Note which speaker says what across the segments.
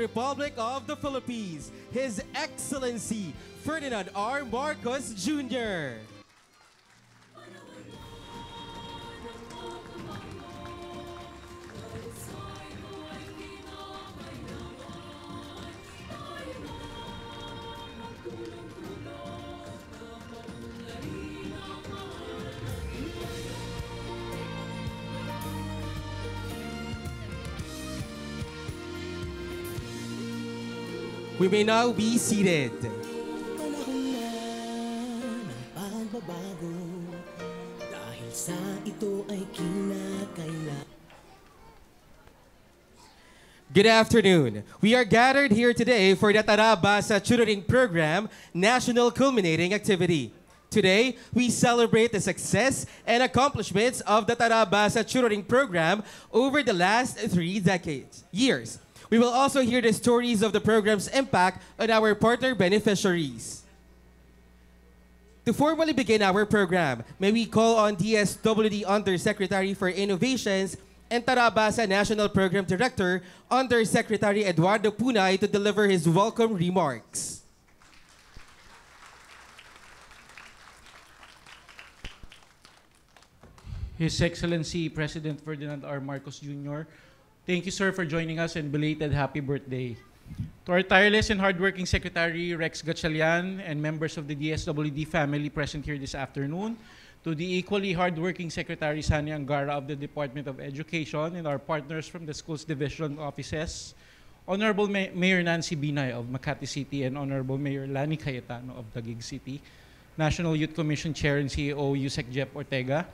Speaker 1: Republic of the Philippines, His Excellency Ferdinand R. Marcos Jr. We may now be seated.
Speaker 2: Panahon na ng pagbabago, dahil sa ito ay kinakailangan.
Speaker 1: Good afternoon. We are gathered here today for the Tara Basa Tutoring Program National Culminating Activity. Today, we celebrate the success and accomplishments of the Tara Basa Tutoring Program over the last 3 years. We will also hear the stories of the program's impact on our partner beneficiaries. To formally begin our program, may we call on DSWD Undersecretary for Innovations and Tara Basa National Program Director, Undersecretary Eduardo Punay, to deliver his welcome remarks.
Speaker 3: His Excellency President Ferdinand R. Marcos Jr., thank you, sir, for joining us, and belated happy birthday. To our tireless and hardworking Secretary Rex Gatchalian and members of the DSWD family present here this afternoon, to the equally hardworking Secretary Sani Angara of the Department of Education and our partners from the Schools Division offices, Honorable Mayor Nancy Binay of Makati City and Honorable Mayor Lani Cayetano of Taguig City, National Youth Commission Chair and CEO Yusek Jep Ortega,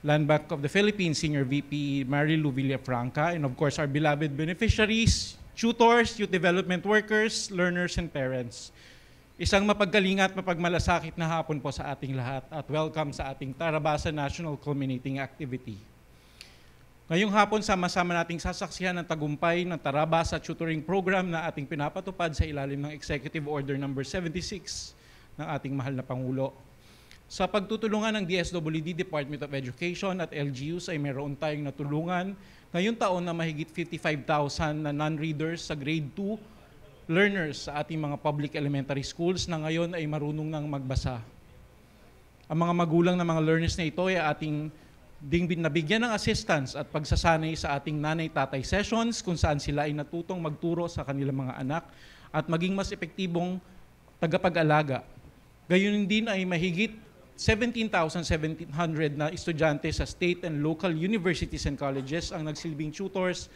Speaker 3: Land Bank of the Philippines Senior VP Marilu Villafranca, and of course our beloved beneficiaries, tutors, youth development workers, learners, and parents. Isang mapagkalinga at mapagmalasakit na hapon po sa ating lahat at welcome sa ating Tara Basa National Culminating Activity. Ngayong hapon, sama-sama nating sasaksihan ang tagumpay ng Tara Basa Tutoring Program na ating pinapatupad sa ilalim ng Executive Order No. 76 ng ating mahal na Pangulo. Sa pagtutulungan ng DSWD Department of Education at LGUs ay meron tayong natulungan ngayong taon na mahigit 55,000 na non-readers sa grade 2 learners sa ating mga public elementary schools na ngayon ay marunong nang magbasa. Ang mga magulang ng mga learners na ito ay ating nabigyan ng assistance at pagsasanay sa ating nanay-tatay sessions kung saan sila ay natutong magturo sa kanilang mga anak at maging mas epektibong tagapag-alaga. Gayun din ay mahigit 17,700 na estudyante sa state and local universities and colleges ang nagsilbing tutors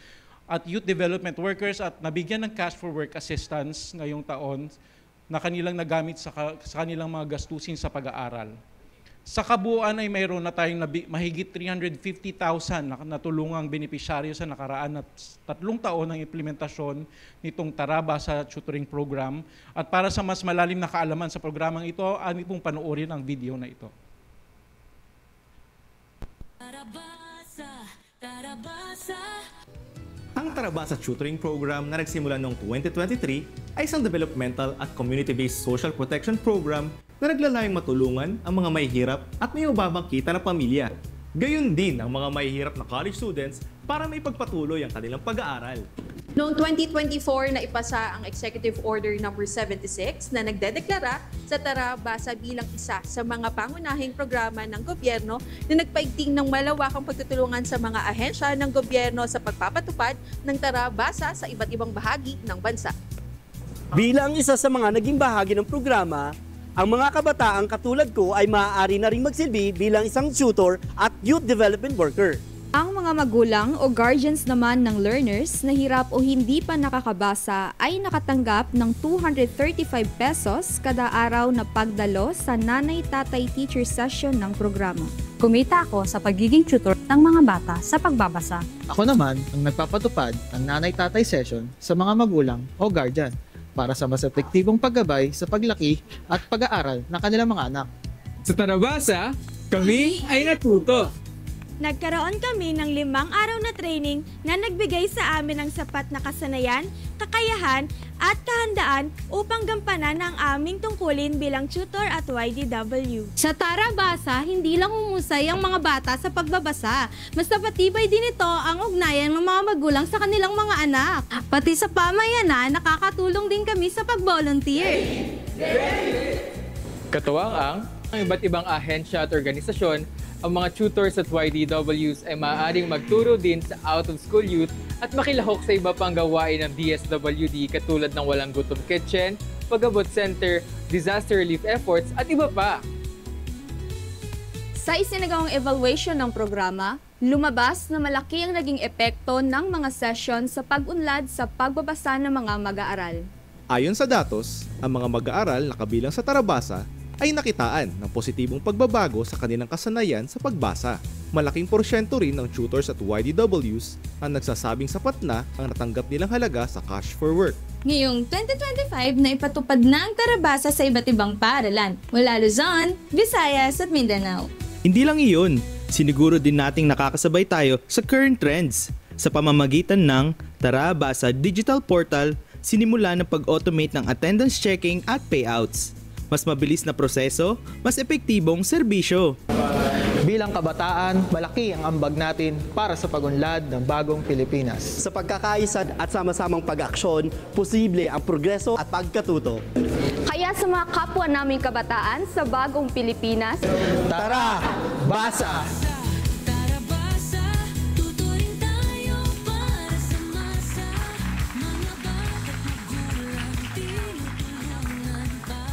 Speaker 3: at youth development workers at nabigyan ng cash for work assistance ngayong taon na kanilang nagamit sa kanilang mga gastusin sa pag-aaral. Sa kabuuan ay mayroon na tayong mahigit 350,000 na natulungang benepisyaryo sa nakaraan at 3 taon ng implementasyon nitong Tara Basa Tutoring Program. At para sa mas malalim na kaalaman sa programang ito, amin pong panoorin ang video na ito.
Speaker 4: Ang Tara Basa Tutoring Program na nagsimula noong 2023 ay isang developmental at community-based social protection program na naglalayong matulungan ang mga mahihirap at may mababang kita na pamilya. Gayon din ang mga mahihirap na college students para may pagpatuloy ang kanilang pag-aaral.
Speaker 5: Noong 2024, naipasa ang Executive Order No. 76 na nagdedeklara sa Tara Basa bilang isa sa mga pangunahing programa ng gobyerno na nagpaigting ng malawakang pagtutulungan sa mga ahensya ng gobyerno sa pagpapatupad ng Tara Basa sa iba't ibang bahagi ng bansa.
Speaker 6: Bilang isa sa mga naging bahagi ng programa, ang mga kabataang katulad ko ay maaari na ring magsilbi bilang isang tutor at youth development worker.
Speaker 7: Ang mga magulang o guardians naman ng learners na hirap o hindi pa nakakabasa ay nakatanggap ng 235 pesos kada araw na pagdalo sa nanay-tatay teacher session ng programa.
Speaker 8: Kumita ako sa pagiging tutor ng mga bata sa pagbabasa.
Speaker 9: Ako naman ang nagpapatupad ng nanay-tatay session sa mga magulang o guardian para sa mas epektibong paggabay sa paglaki at pag-aaral ng kanilang mga anak.
Speaker 10: Sa Tara Basa, kami ay natuto.
Speaker 11: Nagkaroon kami ng 5 araw na training na nagbigay sa amin ng sapat na kasanayan kakayahan at kahandaan upang gampanan ang aming tungkulin bilang tutor at YDW.
Speaker 12: Sa Tara Basa, hindi lang humusay ang mga bata sa pagbabasa. Mas napatibay din ito ang ugnayan ng mga magulang sa kanilang mga anak. Pati sa pamayanan, nakakatulong din kami sa pag-volunteer.
Speaker 10: Katuwang ang iba't ibang ahensya at organisasyon, ang mga tutors at YDWs ay maaaring magturo din sa out-of-school youth at makilahok sa iba pang gawain ng DSWD katulad ng Walang Gutom Kitchen, Pag-abot Center, disaster relief efforts at iba pa.
Speaker 7: Sa isinagawang evaluation ng programa, lumabas na malaki ang naging epekto ng mga session sa pag-unlad sa pagbabasa ng mga mag-aaral.
Speaker 4: Ayon sa datos, ang mga mag-aaral na kabilang sa Tara Basa ay nakitaan ng positibong pagbabago sa kanilang kasanayan sa pagbasa. Malaking porsyento rin ng tutors at YDWs ang nagsasabing sapat na ang natanggap nilang halaga sa Cash for Work.
Speaker 11: Ngayong 2025 na ipatupad na ang Tara Basa sa iba't ibang paaralan mula Luzon, Visayas at Mindanao.
Speaker 13: Hindi lang iyon, siniguro din nating nakakasabay tayo sa current trends. Sa pamamagitan ng Tara Basa Digital Portal, sinimula ng pag-automate ng attendance checking at payouts. Mas mabilis na proseso, mas epektibong serbisyo.
Speaker 9: Bilang kabataan, malaki ang ambag natin para sa pag-unlad ng bagong Pilipinas.
Speaker 6: Sa pagkakaisa at sama-samang pag-aksyon, posible ang progreso at pagkatuto.
Speaker 7: Kaya sa mga kapwa naming kabataan sa bagong Pilipinas,
Speaker 9: Tara! Basa!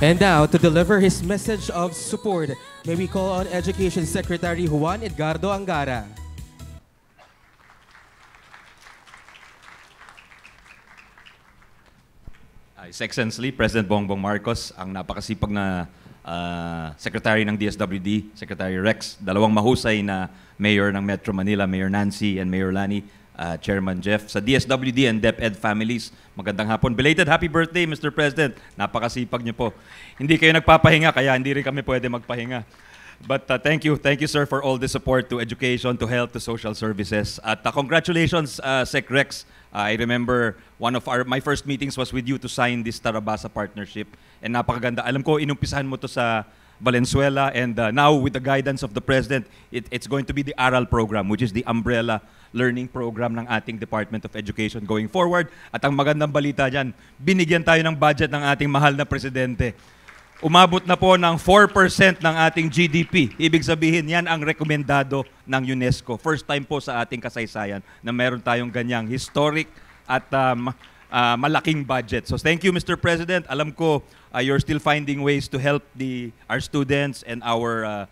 Speaker 1: And now, to deliver his message of support, may we call on Education Secretary Juan Edgardo Angara.
Speaker 14: His Excellency President Bongbong Marcos, ang napakasipag na Secretary ng DSWD, Secretary Rex, dalawang mahusay na Mayor ng Metro Manila, Mayor Nancy and Mayor Lani, Chairman Jeff, sa DSWD and DepEd families, magandang hapon. Belated happy birthday, Mr. President. Napakasipag niyo po. Hindi kayo nagpapahinga, kaya hindi rin kami pwede magpahinga. But thank you, sir, for all the support to education, to health, to social services. At congratulations, Sec Rex. I remember one of my first meetings was with you to sign this Tara Basa partnership. And napakaganda. Alam ko, inumpisahan mo to sa Valenzuela, and now with the guidance of the President, it's going to be the ARAL program, which is the umbrella learning program ng ating Department of Education going forward. At ang magandang balita dyan, binigyan tayo ng budget ng ating mahal na Presidente. Umabot na po ng 4% ng ating GDP. Ibig sabihin, yan ang rekomendado ng UNESCO. First time po sa ating kasaysayan na meron tayong ganyang historic at malaking budget. So thank you, Mr. President. Alam ko you're still finding ways to help our students and our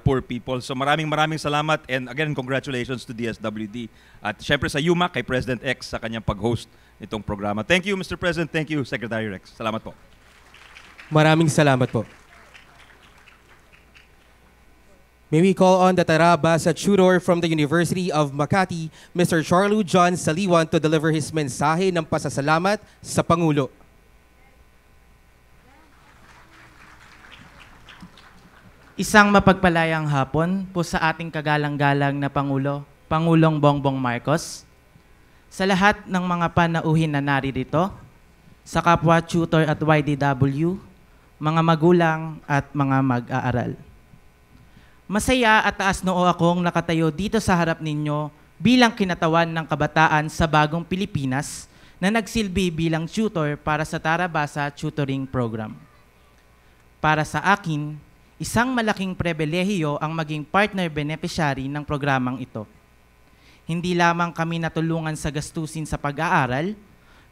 Speaker 14: poor people. So maraming salamat, and again, congratulations to DSWD. At syempre sa UMAC, kay President X sa kanyang pag-host nitong programa. Thank you, Mr. President. Thank you, Secretary Rex. Salamat po.
Speaker 1: Maraming salamat po. May we call on the Tara Basa tutor from the University of Makati, Mr. Charlo John Saliwan, to deliver his mensahe ng pasasalamat sa Pangulo.
Speaker 15: Isang mapagpalayang hapon po sa ating kagalang-galang na Pangulo, Pangulong Bongbong Marcos, sa lahat ng mga panauhin na naririto, sa kapwa tutor at YDW, mga magulang at mga mag-aaral. Masaya at taas noo akong nakatayo dito sa harap ninyo bilang kinatawan ng kabataan sa bagong Pilipinas na nagsilbi bilang tutor para sa Tara Basa Tutoring Program. Para sa akin, isang malaking pribilehiyo ang maging partner beneficiary ng programang ito. Hindi lamang kami natulungan sa gastusin sa pag-aaral,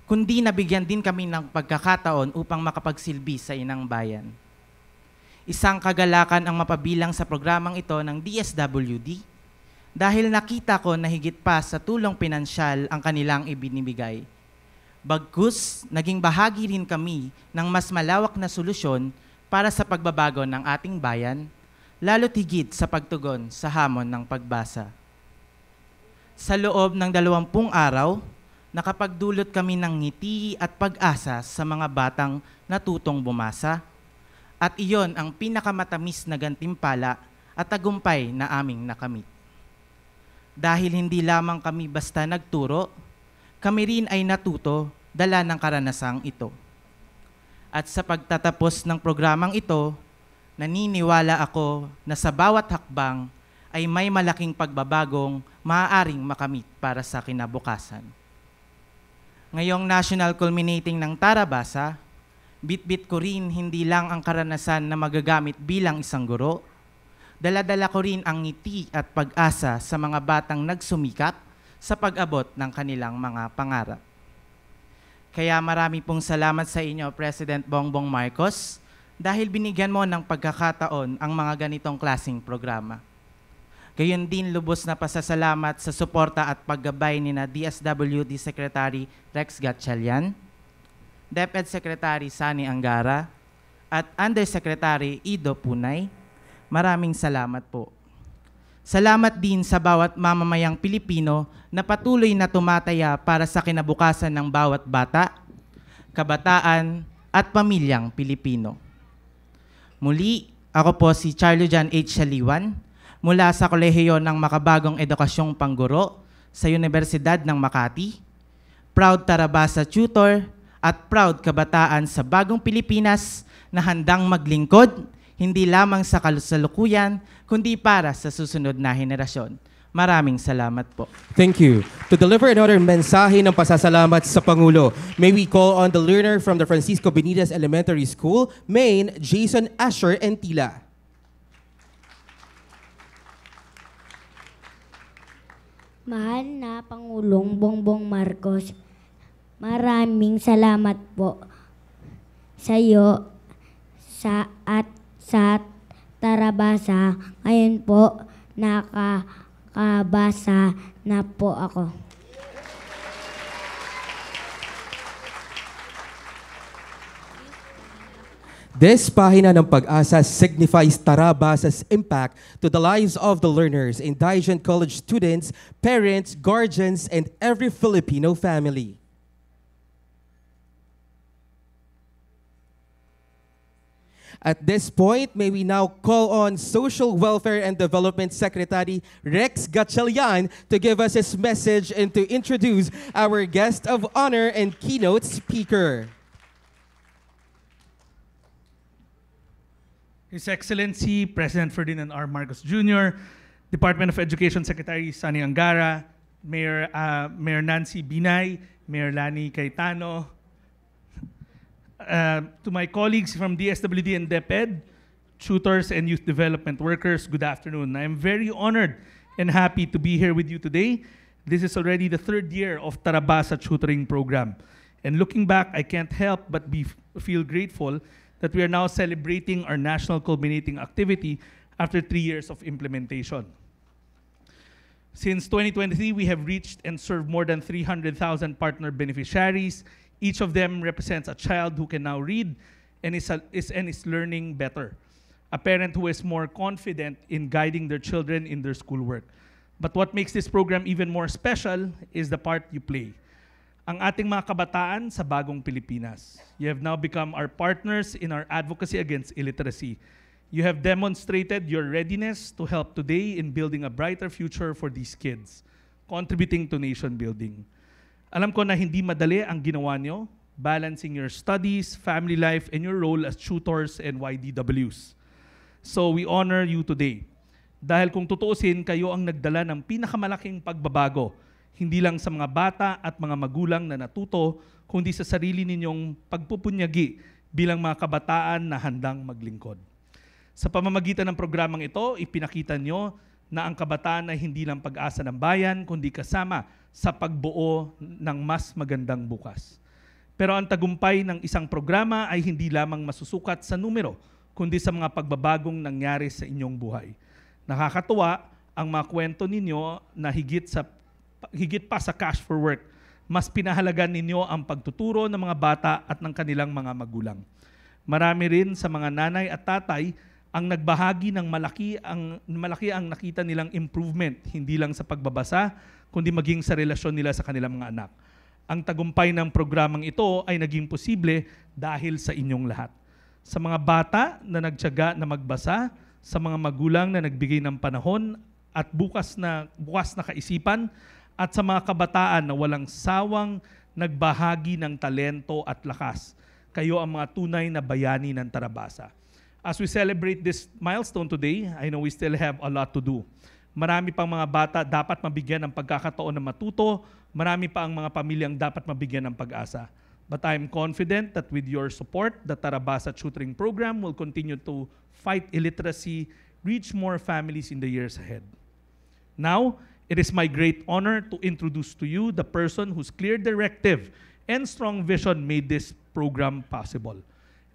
Speaker 15: kundi nabigyan din kami ng pagkakataon upang makapagsilbi sa inang bayan. Isang kagalakan ang mapabilang sa programang ito ng DSWD dahil nakita ko na higit pa sa tulong pinansyal ang kanilang ibinibigay. Bagkus, naging bahagi rin kami ng mas malawak na solusyon para sa pagbabago ng ating bayan, lalo't higit sa pagtugon sa hamon ng pagbasa. Sa loob ng 20 araw, nakapagdulot kami ng ngiti at pag-asa sa mga batang natutong bumasa, at iyon ang pinakamatamis na gantimpala at tagumpay na aming nakamit. Dahil hindi lamang kami basta nagturo, kami rin ay natuto dala ng karanasang ito. At sa pagtatapos ng programang ito, naniniwala ako na sa bawat hakbang ay may malaking pagbabagong maaaring makamit para sa kinabukasan. Ngayong national culminating ng Tarabasa, bit-bit ko rin hindi lang ang karanasan na magagamit bilang isang guro, dala-dala ko rin ang ngiti at pag-asa sa mga batang nagsumikap sa pag-abot ng kanilang mga pangarap. Kaya marami pong salamat sa inyo, President Bongbong Marcos, dahil binigyan mo ng pagkakataon ang mga ganitong klaseng programa. Gayon din lubos na pasasalamat sa suporta at paggabay ni na DSWD Secretary Rex Gatchalian, DepEd Secretary Sani Angara, at Undersecretary Ido Punay. Maraming salamat po. Salamat din sa bawat mamamayang Pilipino na patuloy na tumataya para sa kinabukasan ng bawat bata, kabataan, at pamilyang Pilipino. Muli, ako po si Charlo Jan H. Saliwan, mula sa Kolehiyo ng Makabagong Edukasyong Pangguro sa Universidad ng Makati, proud Tarabasa tutor at proud kabataan sa Bagong Pilipinas na handang maglingkod, hindi lamang sa kasalukuyan, kundi para sa susunod na henerasyon. Maraming salamat po.
Speaker 1: Thank you. To deliver another mensahe ng pasasalamat sa Pangulo, may we call on the learner from the Francisco Benitez Elementary School, Maine, Jason Asher Entila.
Speaker 16: Mahal na Pangulong Bongbong Marcos, maraming salamat po sa iyo at sa Tarabasa. Ngayon po, nakakabasa na po ako.
Speaker 1: This pahina ng pag-asa signifies Tarabasa's impact to the lives of the learners, indigent college students, parents, guardians, and every Filipino family. At this point, may we now call on Social Welfare and Development Secretary Rex Gatchalian to give us his message and to introduce our guest of honor and keynote speaker.
Speaker 17: His Excellency President Ferdinand R. Marcos Jr., Department of Education Secretary Sani Angara, Mayor Nancy Binay, Mayor Lani Cayetano, to my colleagues from DSWD and DepEd, tutors and youth development workers, good afternoon. I am very honored and happy to be here with you today. This is already the third year of Tarabasa Tutoring Program. And looking back, I can't help but feel grateful that we are now celebrating our national culminating activity after 3 years of implementation. Since 2023, we have reached and served more than 300,000 partner beneficiaries. Each of them represents a child who can now read and is learning better. A parent who is more confident in guiding their children in their schoolwork. But what makes this program even more special is the part you play. Ang ating mga kabataan sa bagong Pilipinas. You have now become our partners in our advocacy against illiteracy. You have demonstrated your readiness to help today in building a brighter future for these kids, contributing to nation building. Alam ko na hindi madali ang ginawa nyo, balancing your studies, family life, and your role as tutors and YDWs. So we honor you today. Dahil kung tutuusin, kayo ang nagdala ng pinakamalaking pagbabago, hindi lang sa mga bata at mga magulang na natuto, kundi sa sarili ninyong pagpupunyagi bilang mga kabataan na handang maglingkod. Sa pamamagitan ng programang ito, ipinakita nyo na ang kabataan ay hindi lang pag-asa ng bayan, kundi kasama sa pagbuo ng mas magandang bukas. Pero ang tagumpay ng isang programa ay hindi lamang masusukat sa numero, kundi sa mga pagbabagong nangyari sa inyong buhay. Nakakatuwa ang mga kwento ninyo na higit pa sa cash for work, mas pinahalagan ninyo ang pagtuturo ng mga bata at ng kanilang mga magulang. Marami rin sa mga nanay at tatay ang nagbahagi ng malaki ang nakita nilang improvement, hindi lang sa pagbabasa, kundi maging sa relasyon nila sa kanilang mga anak. Ang tagumpay ng programang ito ay naging posible dahil sa inyong lahat. Sa mga bata na nagtiyaga na magbasa, sa mga magulang na nagbigay ng panahon at bukas na kaisipan, at sa mga kabataan na walang sawang nagbahagi ng talento at lakas. Kayo ang mga tunay na bayani ng Tarabasa. As we celebrate this milestone today, I know we still have a lot to do. Marami pang mga bata dapat mabigyan ng pagkakataon na matuto, marami pa ang mga pamilyang dapat mabigyan ng pag-asa. But I am confident that with your support, the Tarabasa Tutoring Program will continue to fight illiteracy, reach more families in the years ahead. Now, it is my great honor to introduce to you the person whose clear directive and strong vision made this program possible.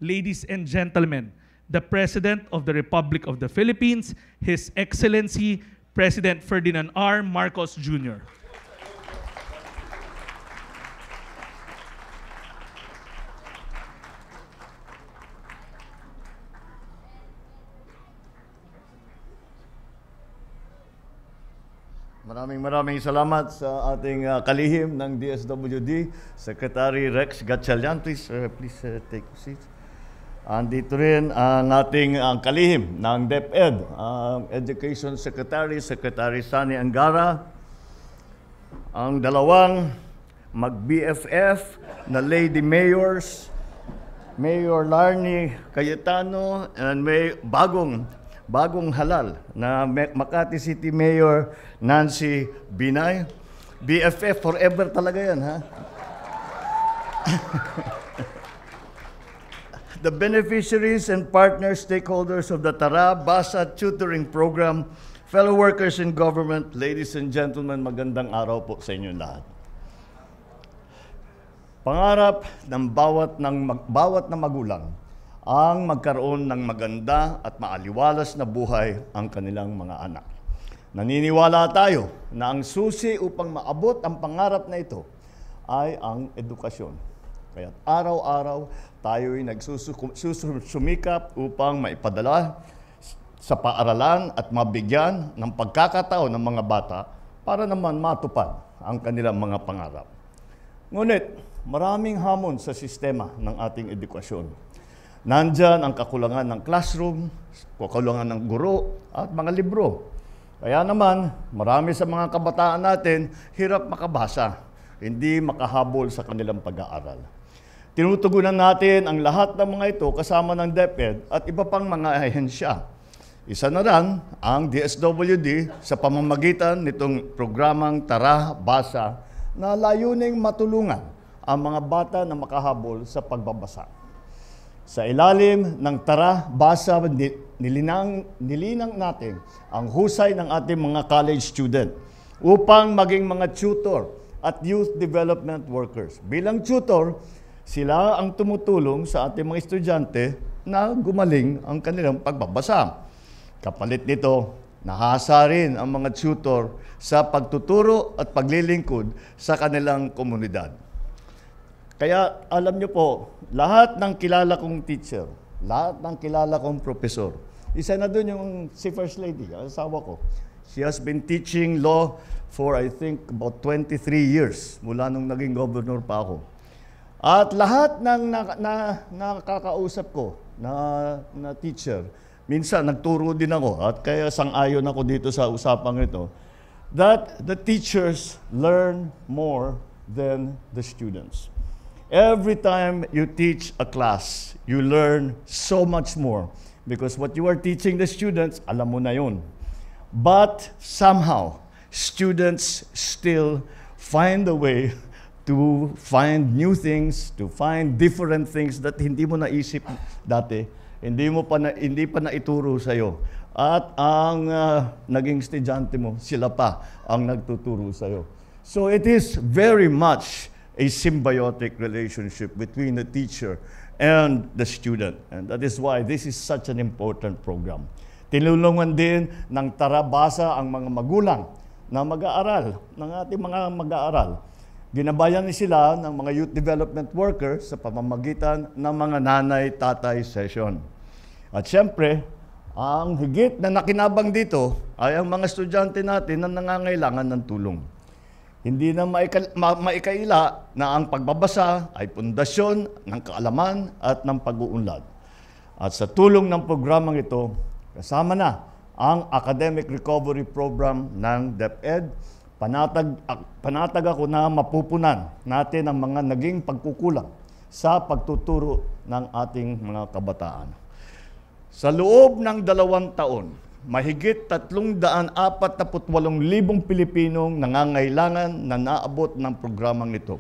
Speaker 17: Ladies and gentlemen, the President of the Republic of the Philippines, His Excellency President Ferdinand R. Marcos Jr.
Speaker 18: Maraming salamat sa ating kalihim ng DSWD, Secretary Rex Gatchalian. Please take a seat. Andito rin ang ating kalihim ng DepEd, Education Secretary, Secretary Sani Angara, ang dalawang mag-BFF na Lady Mayors, Mayor Larnie Cayetano, and may bagong halal na Makati City Mayor Nancy Binay. BFF forever talaga yan, ha? The beneficiaries and partner stakeholders of the Tarabasa Tutoring Program, fellow workers in government, ladies and gentlemen, magandang araw po sa inyo lahat. Pangarap ng bawat na magulang ang magkaroon ng maganda at maaliwalas na buhay ang kanilang mga anak. Naniniwala tayo na ang susi upang maabot ang pangarap na ito ay ang edukasyon. Kaya araw-araw tayo'y nagsusumikap upang maipadala sa paaralan at mabigyan ng pagkakataon ng mga bata para naman matupad ang kanilang mga pangarap. Ngunit, maraming hamon sa sistema ng ating edukasyon. Nandyan ang kakulangan ng classroom, kakulangan ng guro at mga libro. Kaya naman, marami sa mga kabataan natin hirap makabasa, hindi makahabol sa kanilang pag-aaral. Tinutugunan natin ang lahat ng mga ito kasama ng DepEd at iba pang mga ahensya. Isa na lang ang DSWD sa pamamagitan nitong programang Tara, Basa na layuning matulungan ang mga bata na makahabol sa pagbabasa. Sa ilalim ng Tara, Basa, nilinang natin ang husay ng ating mga college student upang maging mga tutor at youth development workers. Bilang tutor, sila ang tumutulong sa ating mga estudyante na gumaling ang kanilang pagbabasa. Kapalit nito, nahasa rin ang mga tutor sa pagtuturo at paglilingkod sa kanilang komunidad. Kaya alam niyo po, lahat ng kilala kong teacher, lahat ng kilala kong professor, isa na doon yung si First Lady, asawa ko. She has been teaching law for I think about 23 years mula nung naging governor pa ako. At lahat ng nakakausap ko na teacher, minsan nagturo din ako at kaya sang-ayon ako dito sa usapang ito, that the teachers learn more than the students. Every time you teach a class, you learn so much more because what you are teaching the students, alam mo na yun. But somehow, students still find a way to find new things, to find different things that hindi mo naisip dati, hindi pa naituro sa iyo. At ang naging estudyante mo, sila pa ang nagtuturo sa iyo. So it is very much a symbiotic relationship between the teacher and the student. And that is why this is such an important program. Tinulungan din ng Tarabasa ang mga magulang na mag-aaral, ng ating mga mag-aaral. Ginabayan sila ng mga youth development workers sa pamamagitan ng mga nanay-tatay session. At siyempre, ang higit na nakinabang dito ay ang mga estudyante natin na nangangailangan ng tulong. Hindi na maikaila na ang pagbabasa ay pundasyon ng kaalaman at ng pag-uunlad. At sa tulong ng programang ito, kasama na ang Academic Recovery Program ng DepEd, Panatag ako na mapupunan natin ang mga naging pagkukulang sa pagtuturo ng ating mga kabataan. Sa loob ng 2 taon, mahigit 348,000 Pilipinong nangangailangan na naabot ng programang ito.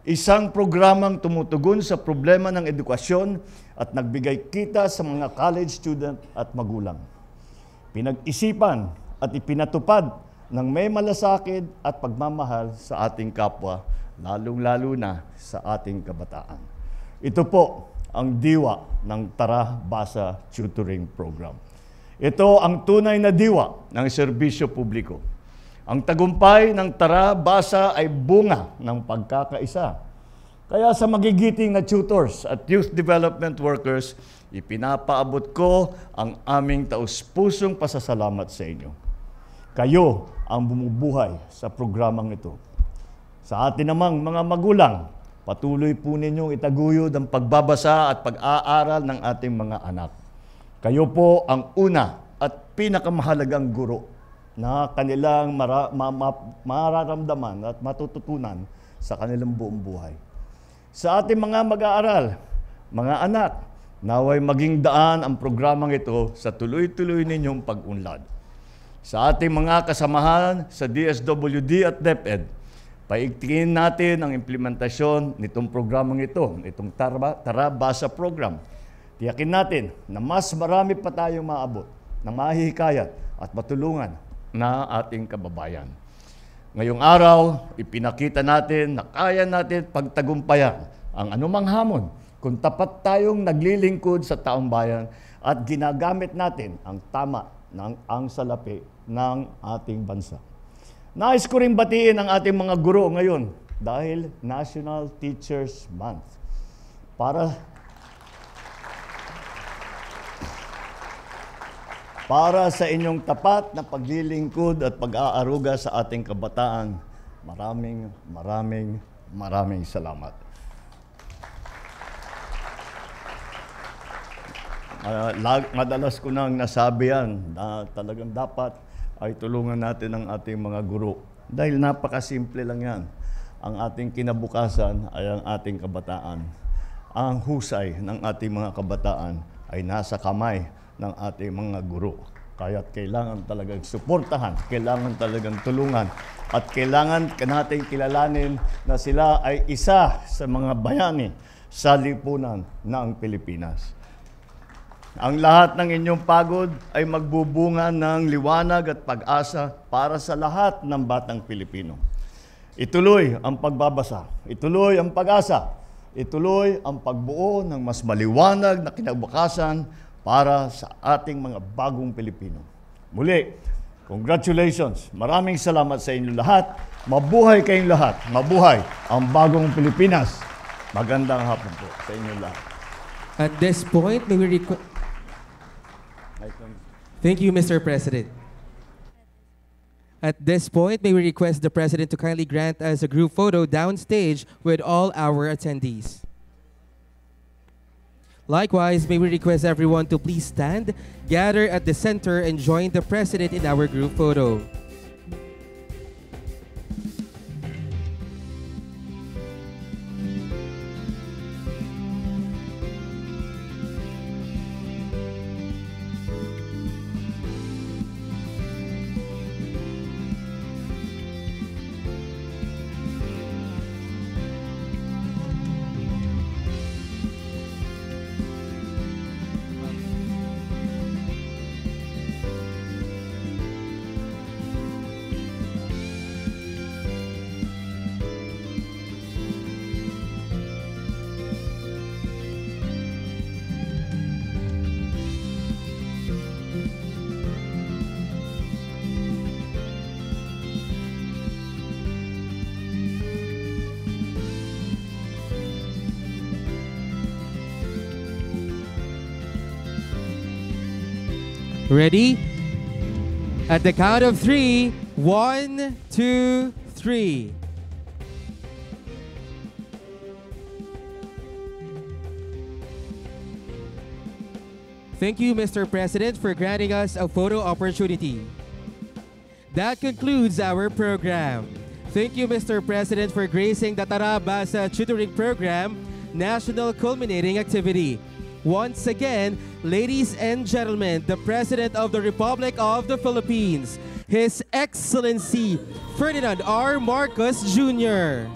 Speaker 18: Isang programang tumutugon sa problema ng edukasyon at nagbigay kita sa mga college student at magulang. Pinag-isipan at ipinatupad ng may malasakit at pagmamahal sa ating kapwa, lalong-lalo na sa ating kabataan. Ito po ang diwa ng Tara Basa Tutoring Program. Ito ang tunay na diwa ng serbisyo publiko. Ang tagumpay ng Tara Basa ay bunga ng pagkakaisa. Kaya sa magigiting na tutors at youth development workers, ipinapaabot ko ang aming taus-pusong pasasalamat sa inyo. Kayo ang bumubuhay sa programang ito. Sa atin namang mga magulang, patuloy po ninyong itaguyod ang pagbabasa at pag-aaral ng ating mga anak. Kayo po ang una at pinakamahalagang guro na kanilang mararamdaman at matututunan sa kanilang buong buhay. Sa ating mga mag-aaral, mga anak, naway maging daan ang programang ito sa tuloy-tuloy ninyong pag-unlad. Sa ating mga kasamahan sa DSWD at DepEd, paigtingin natin ang implementasyon nitong programang ito, itong Tara Basa Program. Tiyakin natin na mas marami pa tayong maabot, na mahihikayat at matulungan na ating kababayan. Ngayong araw, ipinakita natin na kaya natin pagtagumpayan ang anumang hamon kung tapat tayong naglilingkod sa taong bayan at ginagamit natin ang tama ng ang salapi ng ating bansa. Nais ko rin batiin ang ating mga guro ngayon dahil National Teachers Month. Para sa inyong tapat na paglilingkod at pag-aaruga sa ating kabataan, maraming salamat. Madalas ko nang nasabi yan na talagang dapat ay tulungan natin ang ating mga guro. Dahil napakasimple lang yan. Ang ating kinabukasan ay ang ating kabataan. Ang husay ng ating mga kabataan ay nasa kamay ng ating mga guro. Kaya kailangan talagang suportahan, kailangan talagang tulungan, at kailangan natin kilalanin na sila ay isa sa mga bayani sa lipunan ng Pilipinas. Ang lahat ng inyong pagod ay magbubunga ng liwanag at pag-asa para sa lahat ng batang Pilipino. Ituloy ang pagbabasa, ituloy ang pag-asa, ituloy ang pagbuo ng mas maliwanag na kinabukasan para sa ating mga bagong Pilipino. Muli, congratulations. Maraming salamat sa inyo lahat. Mabuhay kayong lahat. Mabuhay ang bagong Pilipinas. Magandang hapon po sa inyo lahat.
Speaker 1: At this point, may we Thank you, Mr. President. At this point, may we request the President to kindly grant us a group photo downstage with all our attendees. Likewise, may we request everyone to please stand, gather at the center, and join the President in our group photo. Ready? At the count of 3, 1, 2, 3. Thank you, Mr. President, for granting us a photo opportunity. That concludes our program. Thank you, Mr. President, for gracing the Tara Basa Tutoring Program National Culminating Activity. Once again, ladies and gentlemen, the President of the Republic of the Philippines, His Excellency Ferdinand R. Marcos Jr.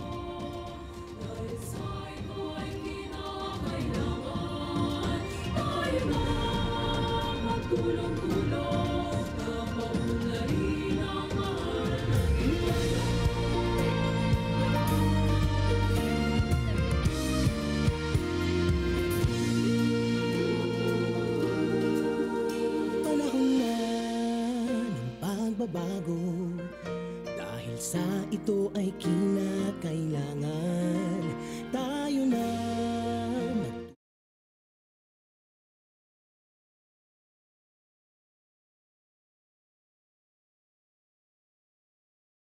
Speaker 2: Bago dahil sa ito ay kinakailangan